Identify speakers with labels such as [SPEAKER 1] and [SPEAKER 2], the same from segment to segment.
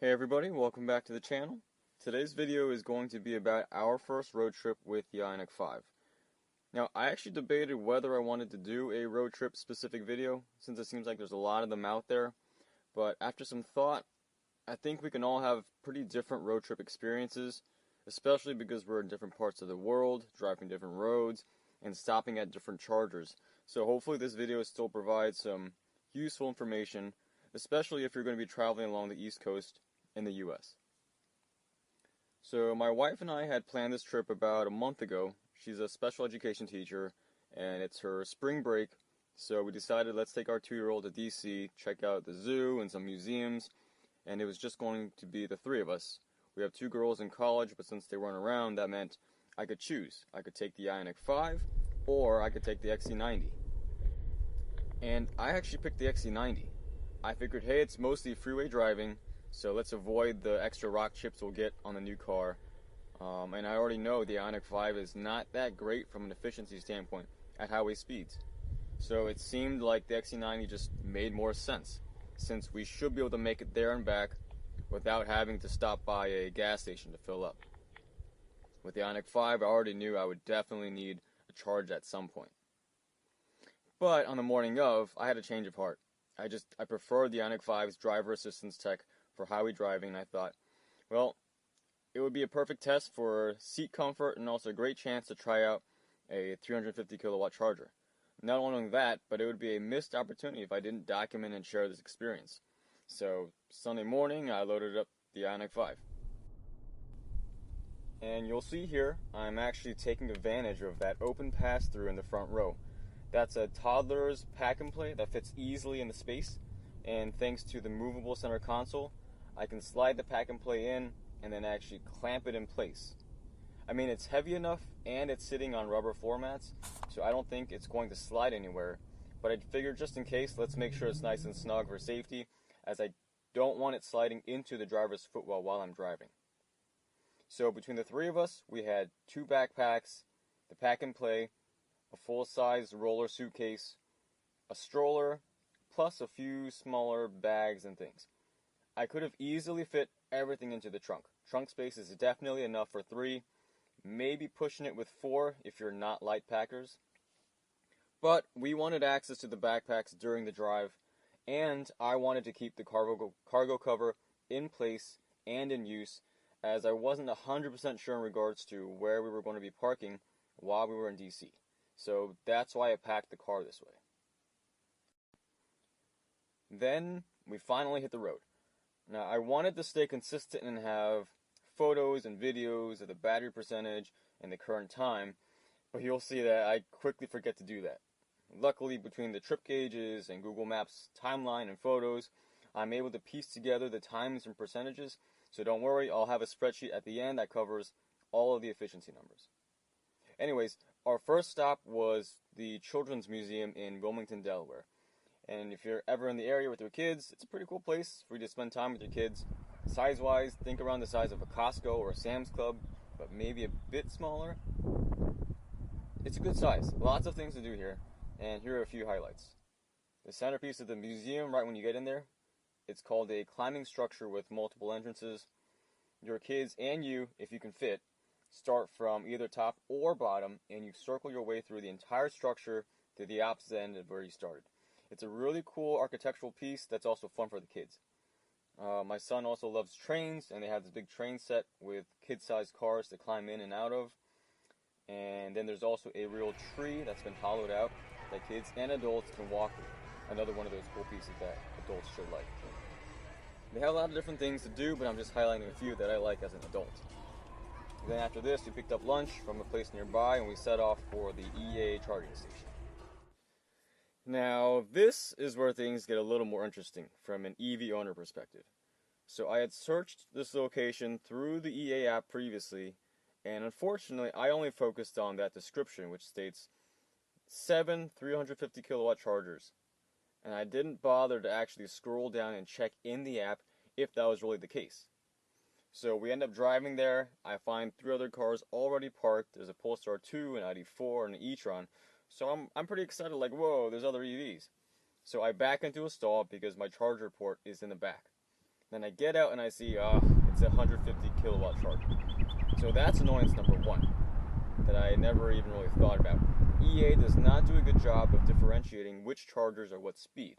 [SPEAKER 1] Hey everybody, welcome back to the channel. Today's video is going to be about our first road trip with the Ioniq 5. Now, I actually debated whether I wanted to do a road trip specific video, since it seems like there's a lot of them out there, but after some thought, I think we can all have pretty different road trip experiences, especially because we're in different parts of the world, driving different roads, and stopping at different chargers. So hopefully this video still provides some useful information, especially if you're going to be traveling along the East Coast in the US. So my wife and I had planned this trip about a month ago. She's a special education teacher and it's her spring break, so we decided let's take our 2-year-old to DC, check out the zoo and some museums, and it was just going to be the three of us. We have 2 girls in college, but since they weren't around, that meant I could choose. I could take the Ioniq 5 or I could take the XC90. And I actually picked the XC90. I figured, hey, it's mostly freeway driving, so let's avoid the extra rock chips we'll get on the new car. And I already know the Ioniq 5 is not that great from an efficiency standpoint at highway speeds. So it seemed like the XC90 just made more sense, since we should be able to make it there and back without having to stop by a gas station to fill up. With the Ioniq 5, I already knew I would definitely need a charge at some point. But on the morning of, I had a change of heart. I preferred the Ioniq 5's driver assistance tech for highway driving, and I thought, well, it would be a perfect test for seat comfort and also a great chance to try out a 350 kilowatt charger. Not only that, but it would be a missed opportunity if I didn't document and share this experience. So Sunday morning, I loaded up the Ioniq 5. And you'll see here, I'm actually taking advantage of that open pass-through in the front row. That's a toddler's pack and play that fits easily in the space, and thanks to the movable center console, I can slide the pack and play in and then actually clamp it in place. I mean, it's heavy enough and it's sitting on rubber floor mats, so I don't think it's going to slide anywhere, but I figured just in case, let's make sure it's nice and snug for safety, as I don't want it sliding into the driver's footwell while I'm driving. So between the three of us, we had 2 backpacks, the pack and play, a full-size roller suitcase, a stroller, plus a few smaller bags and things. I could have easily fit everything into the trunk. Trunk space is definitely enough for 3, maybe pushing it with 4 if you're not light packers. But we wanted access to the backpacks during the drive, and I wanted to keep the cargo cover in place and in use, as I wasn't 100% sure in regards to where we were going to be parking while we were in DC. So that's why I packed the car this way. Then we finally hit the road. Now, I wanted to stay consistent and have photos and videos of the battery percentage and the current time, but you'll see that I quickly forget to do that. Luckily, between the trip gauges and Google Maps timeline and photos, I'm able to piece together the times and percentages, so don't worry, I'll have a spreadsheet at the end that covers all of the efficiency numbers. Anyways, our first stop was the Children's Museum in Wilmington, Delaware. And if you're ever in the area with your kids, it's a pretty cool place for you to spend time with your kids. Size-wise, think around the size of a Costco or a Sam's Club, but maybe a bit smaller. It's a good size. Lots of things to do here, and here are a few highlights. The centerpiece of the museum, right when you get in there, it's called a climbing structure with multiple entrances. Your kids and you, if you can fit, start from either top or bottom, and you circle your way through the entire structure to the opposite end of where you started. It's a really cool architectural piece that's also fun for the kids. My son also loves trains, and they have this big train set with kid-sized cars to climb in and out of. And then there's also a real tree that's been hollowed out that kids and adults can walk through. Another one of those cool pieces that adults should like. They have a lot of different things to do, but I'm just highlighting a few that I like as an adult. Then after this, we picked up lunch from a place nearby, and we set off for the EA charging station. Now, this is where things get a little more interesting from an EV owner perspective. So I had searched this location through the EA app previously, and unfortunately, I only focused on that description, which states 7 350 kilowatt chargers. And I didn't bother to actually scroll down and check in the app if that was really the case. So we end up driving there. I find 3 other cars already parked. There's a Polestar 2, an ID4, and an e-tron. So I'm pretty excited, like, whoa, there's other EVs. So I back into a stall because my charger port is in the back. Then I get out and I see, it's a 150 kilowatt charger. So that's annoyance number one that I never even really thought about. EA does not do a good job of differentiating which chargers are what speed.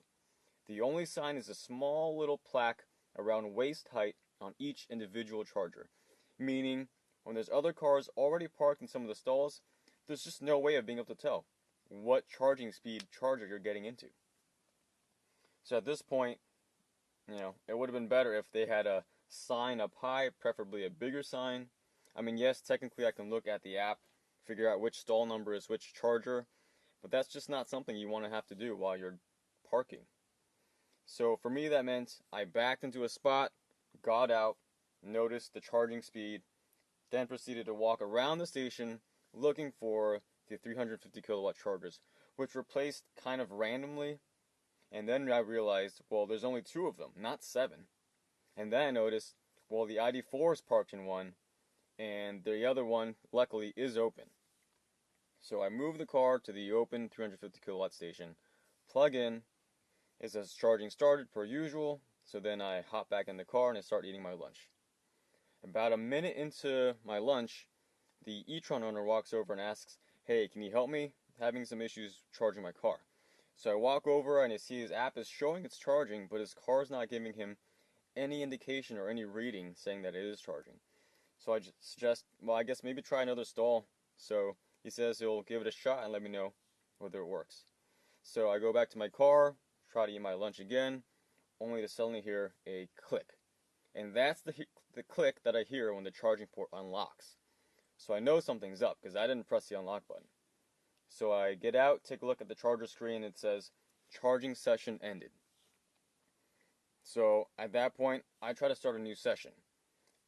[SPEAKER 1] The only sign is a small little plaque around waist height on each individual charger, meaning when there's other cars already parked in some of the stalls, there's just no way of being able to tell what charging speed charger you're getting into. So at this point, it would have been better if they had a sign up high, preferably a bigger sign. I mean, yes, technically I can look at the app, figure out which stall number is which charger, but that's just not something you want to have to do while you're parking. So for me, that meant I backed into a spot, got out, noticed the charging speed, then proceeded to walk around the station looking for the 350 kilowatt chargers, which were placed kind of randomly. And then I realized, well, there's only 2 of them, not 7. And then I noticed, well, the ID4 is parked in one, and the other one, luckily, is open. So I move the car to the open 350 kilowatt station, plug in, it says charging started per usual, so then I hop back in the car and I start eating my lunch. About a minute into my lunch, the e-tron owner walks over and asks, "Hey, can you help me? Having some issues charging my car." So I walk over and I see his app is showing it's charging, but his car is not giving him any indication or any reading saying that it is charging. So I just suggest, well, I guess maybe try another stall. So he says he'll give it a shot and let me know whether it works. So I go back to my car, try to eat my lunch again, only to suddenly hear a click. And that's the click that I hear when the charging port unlocks. So I know something's up because I didn't press the unlock button. So I get out, take a look at the charger screen, it says charging session ended. So at that point, I try to start a new session.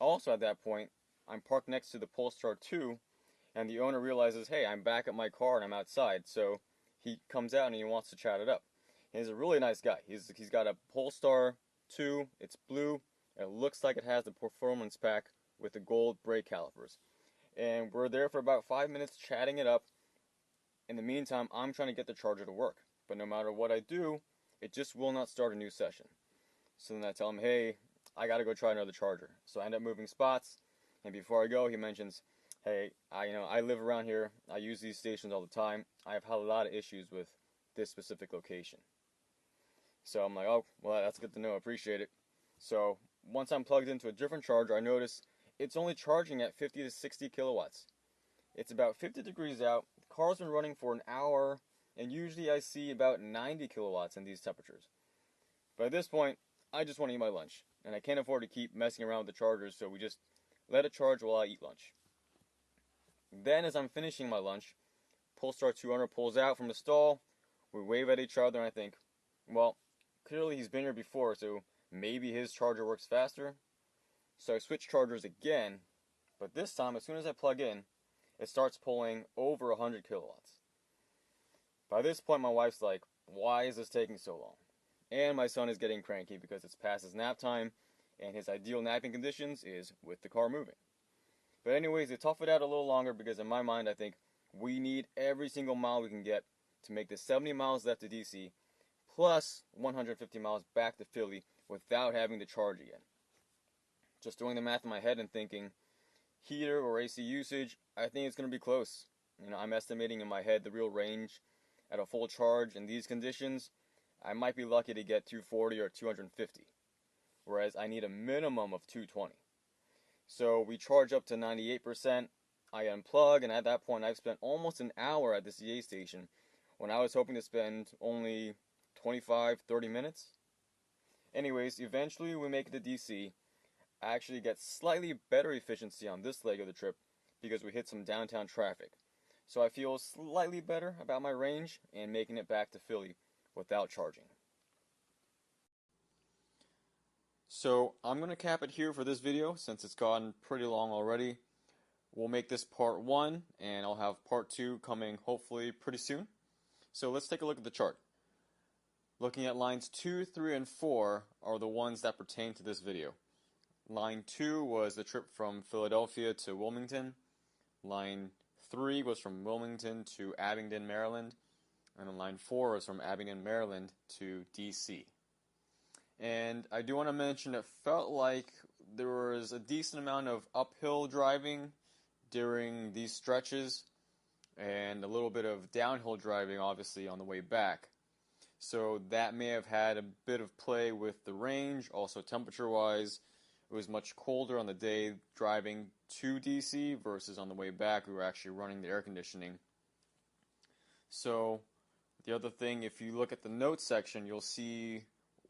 [SPEAKER 1] Also at that point, I'm parked next to the Polestar 2, and the owner realizes, hey, I'm back at my car and I'm outside, so he comes out and he wants to chat it up. And he's a really nice guy. He's got a Polestar 2, it's blue, it looks like it has the performance pack with the gold brake calipers. And we're there for about 5 minutes chatting it up. In the meantime, I'm trying to get the charger to work, but no matter what I do, it just will not start a new session. So then I tell him, hey, I gotta go try another charger. So I end up moving spots, and before I go, he mentions, hey, I live around here, I use these stations all the time, I've had a lot of issues with this specific location. So I'm like, oh, well, that's good to know, I appreciate it. So once I'm plugged into a different charger, I notice it's only charging at 50 to 60 kilowatts. It's about 50 degrees out, the car's been running for an hour, and usually I see about 90 kilowatts in these temperatures. But at this point, I just want to eat my lunch, and I can't afford to keep messing around with the chargers, so we just let it charge while I eat lunch. Then as I'm finishing my lunch, Polestar 200 pulls out from the stall, we wave at each other, and I think, well, clearly he's been here before, so maybe his charger works faster. So I switch chargers again, but this time, as soon as I plug in, it starts pulling over 100 kilowatts. By this point, my wife's like, why is this taking so long? And my son is getting cranky because it's past his nap time, and his ideal napping conditions is with the car moving. But anyways, they tough it out a little longer because in my mind, I think we need every single mile we can get to make the 70 miles left to DC, plus 150 miles back to Philly without having to charge again. Just doing the math in my head and thinking, heater or AC usage, I think it's going to be close. I'm estimating in my head the real range at a full charge in these conditions. I might be lucky to get 240 or 250, whereas I need a minimum of 220. So we charge up to 98%, I unplug, and at that point I've spent almost an hour at the CA station when I was hoping to spend only 25-30 minutes. Anyways, eventually we make it to DC. I actually get slightly better efficiency on this leg of the trip because we hit some downtown traffic. So I feel slightly better about my range and making it back to Philly without charging. So I'm going to cap it here for this video since it's gotten pretty long already. We'll make this part 1 and I'll have part 2 coming hopefully pretty soon. So let's take a look at the chart. Looking at lines 2, 3, and 4 are the ones that pertain to this video. Line 2 was the trip from Philadelphia to Wilmington. Line 3 was from Wilmington to Abingdon, Maryland. And then line 4 was from Abingdon, Maryland to DC. And I do want to mention it felt like there was a decent amount of uphill driving during these stretches and a little bit of downhill driving obviously on the way back. So that may have had a bit of play with the range. Also temperature wise, it was much colder on the day driving to DC versus on the way back we were actually running the air conditioning. So the other thing, if you look at the notes section, you'll see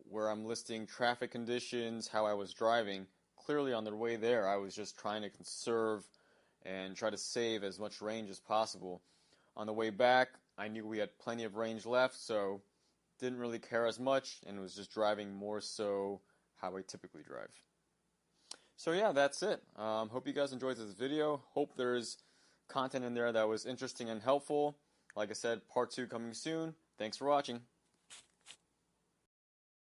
[SPEAKER 1] where I'm listing traffic conditions, how I was driving. Clearly on the way there I was just trying to conserve and try to save as much range as possible. On the way back I knew we had plenty of range left, so didn't really care as much and was just driving more so how I typically drive. So yeah, that's it. Hope you guys enjoyed this video. Hope there's content in there that was interesting and helpful. Like I said, part 2 coming soon. Thanks for watching.